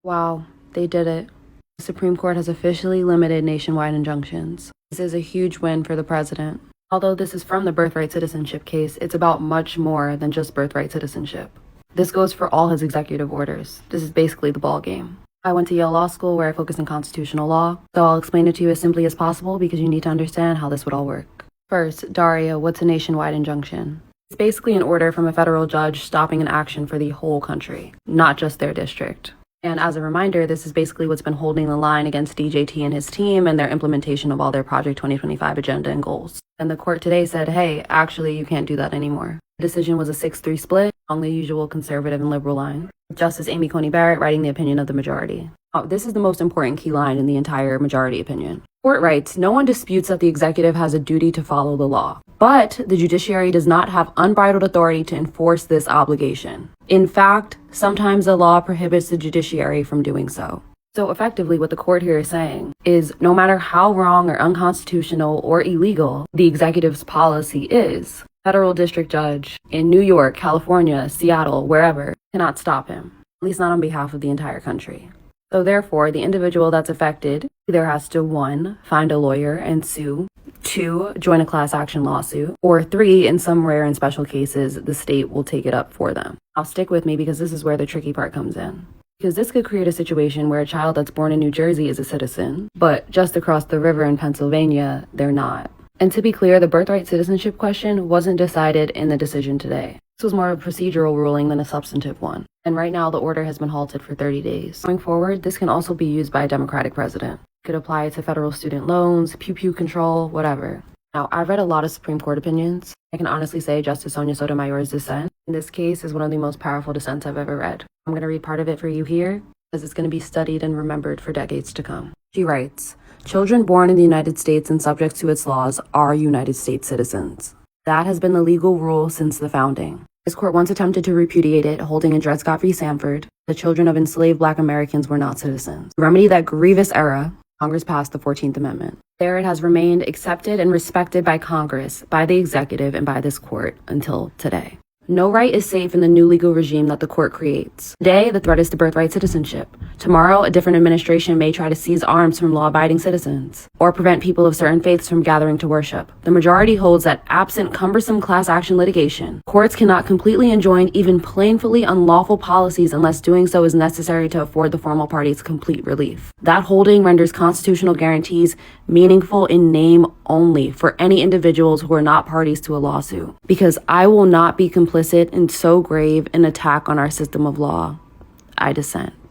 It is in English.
Wow, they did it. The Supreme Court has officially limited nationwide injunctions. This is a huge win for the president. Although this is from the birthright citizenship case, it's about much more than just birthright citizenship. This goes for all his executive orders. This is basically the ball game. I went to Yale Law School where I focus on constitutional law, so I'll explain it to you as simply as possible because you need to understand how this would all work. First, Daria, what's a nationwide injunction? It's basically an order from a federal judge stopping an action for the whole country, not just their district. And as a reminder, this is basically what's been holding the line against DJT and his team and their implementation of all their Project 2025 agenda and goals. And the court today said, hey, actually, you can't do that anymore. The decision was a 6-3 split along the usual conservative and liberal line, with Justice Amy Coney Barrett writing the opinion of the majority. This is the most important key line in the entire majority opinion. Court writes, no one disputes that the executive has a duty to follow the law, but the judiciary does not have unbridled authority to enforce this obligation. In fact, sometimes the law prohibits the judiciary from doing so. So effectively, what the court here is saying is no matter how wrong or unconstitutional or illegal the executive's policy is, federal district judge in New York, California, Seattle, wherever, cannot stop him, at least not on behalf of the entire country. So therefore, the individual that's affected either has to 1, find a lawyer and sue, 2, join a class action lawsuit, or 3, in some rare and special cases, the state will take it up for them. Now stick with me because this is where the tricky part comes in. Because this could create a situation where a child that's born in New Jersey is a citizen, but just across the river in Pennsylvania, they're not. And to be clear, the birthright citizenship question wasn't decided in the decision today. This was more of a procedural ruling than a substantive one. And right now, the order has been halted for 30 days. Going forward, this can also be used by a Democratic president. It could apply to federal student loans, pew-pew control, whatever. Now, I've read a lot of Supreme Court opinions. I can honestly say Justice Sonia Sotomayor's dissent in this case is one of the most powerful dissents I've ever read. I'm going to read part of it for you here, because it's going to be studied and remembered for decades to come. She writes, children born in the United States and subject to its laws are United States citizens. That has been the legal rule since the founding. This court once attempted to repudiate it, holding in Dred Scott v. Sanford, the children of enslaved Black Americans were not citizens. To remedy that grievous error, Congress passed the 14th Amendment. There it has remained accepted and respected by Congress, by the executive, and by this court until today. No right is safe in the new legal regime that the court creates. Today, the threat is to birthright citizenship. Tomorrow, a different administration may try to seize arms from law-abiding citizens or prevent people of certain faiths from gathering to worship. The majority holds that absent cumbersome class action litigation, courts cannot completely enjoin even plainly unlawful policies unless doing so is necessary to afford the formal parties complete relief. That holding renders constitutional guarantees meaningful in name only for any individuals who are not parties to a lawsuit. Because I will not be complicit in so grave an attack on our system of law. I dissent.